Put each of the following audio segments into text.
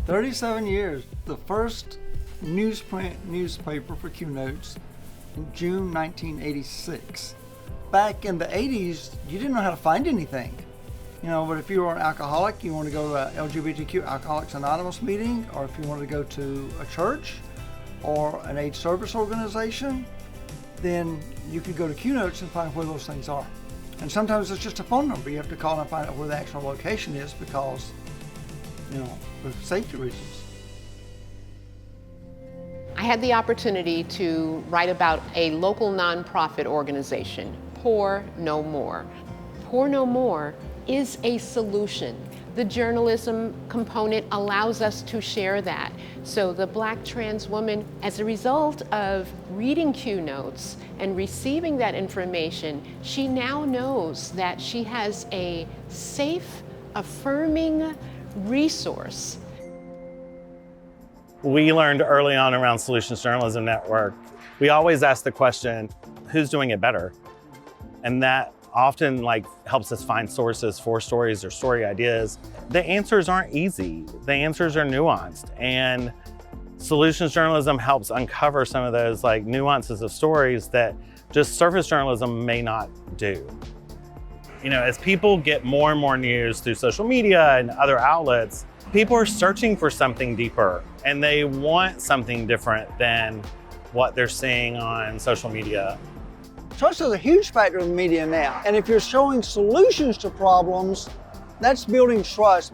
37 years. The first newsprint newspaper for QNotes in June 1986. Back in the 80s, you didn't know how to find anything. But if you were an alcoholic, you want to go to a LGBTQ Alcoholics Anonymous meeting, or if you wanted to go to a church or an AIDS service organization, then you could go to QNotes and find where those things are. And sometimes it's just a phone number. You have to call and find out where the actual location is because, for safety reasons. I had the opportunity to write about a local nonprofit organization, Pour No More. Pour No More is a solution. The journalism component allows us to share that. So the Black trans woman, as a result of reading QNotes and receiving that information, she now knows that she has a safe, affirming resource. We learned early on around Solutions Journalism Network, we always ask the question, who's doing it better? And that often helps us find sources for stories or story ideas. The answers aren't easy. The answers are nuanced, and Solutions Journalism helps uncover some of those nuances of stories that just surface journalism may not do. As people get more and more news through social media and other outlets, people are searching for something deeper, and they want something different than what they're seeing on social media. Trust is a huge factor in the media now. And if you're showing solutions to problems, that's building trust.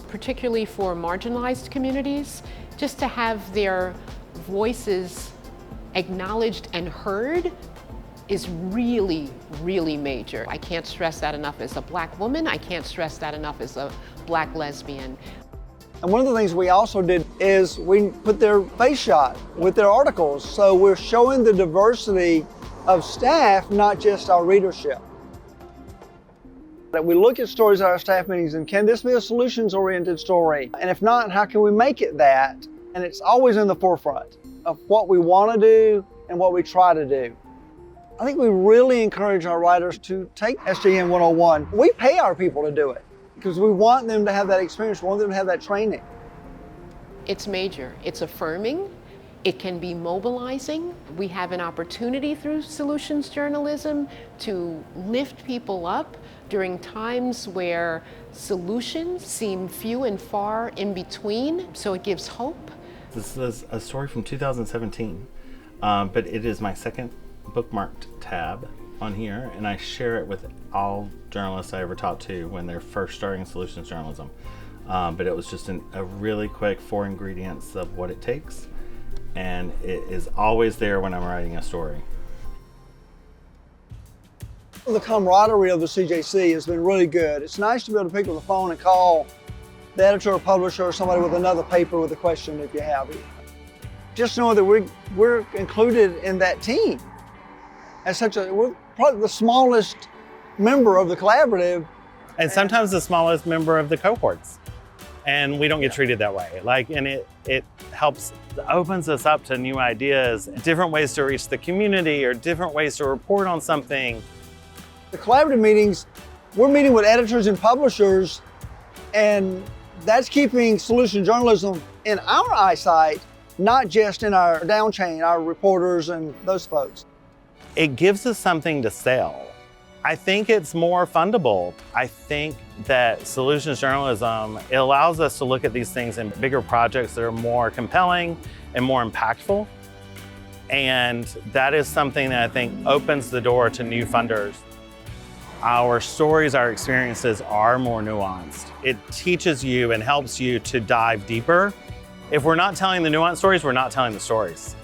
Particularly for marginalized communities, just to have their voices acknowledged and heard is really, really major. I can't stress that enough as a Black woman. I can't stress that enough as a Black lesbian. And one of the things we also did is we put their face shot with their articles. So we're showing the diversity of staff, not just our readership. That we look at stories at our staff meetings and can this be a solutions-oriented story? And if not, how can we make it that? And it's always in the forefront of what we want to do and what we try to do. I think we really encourage our writers to take SJN 101. We pay our people to do it, because we want them to have that experience, we want them to have that training. It's major. It's affirming. It can be mobilizing. We have an opportunity through solutions journalism to lift people up during times where solutions seem few and far in between, so it gives hope. This is a story from 2017, but it is my second bookmarked tab on here, and I share it with all journalists I ever talked to when they're first starting solutions journalism. But it was just a really quick 4 ingredients of what it takes, and it is always there when I'm writing a story. The camaraderie of the CJC has been really good. It's nice to be able to pick up the phone and call the editor or publisher or somebody with another paper with a question if you have it. Just know that we're included in that team. We're probably the smallest member of the collaborative. And sometimes the smallest member of the cohorts. And we don't get treated that way. And it helps, opens us up to new ideas, different ways to reach the community or different ways to report on something. The collaborative meetings, we're meeting with editors and publishers, and that's keeping solution journalism in our eyesight, not just in our down chain, our reporters and those folks. It gives us something to sell. I think it's more fundable. I think that solutions journalism, it allows us to look at these things in bigger projects that are more compelling and more impactful. And that is something that I think opens the door to new funders. Our stories, our experiences are more nuanced. It teaches you and helps you to dive deeper. If we're not telling the nuanced stories, we're not telling the stories.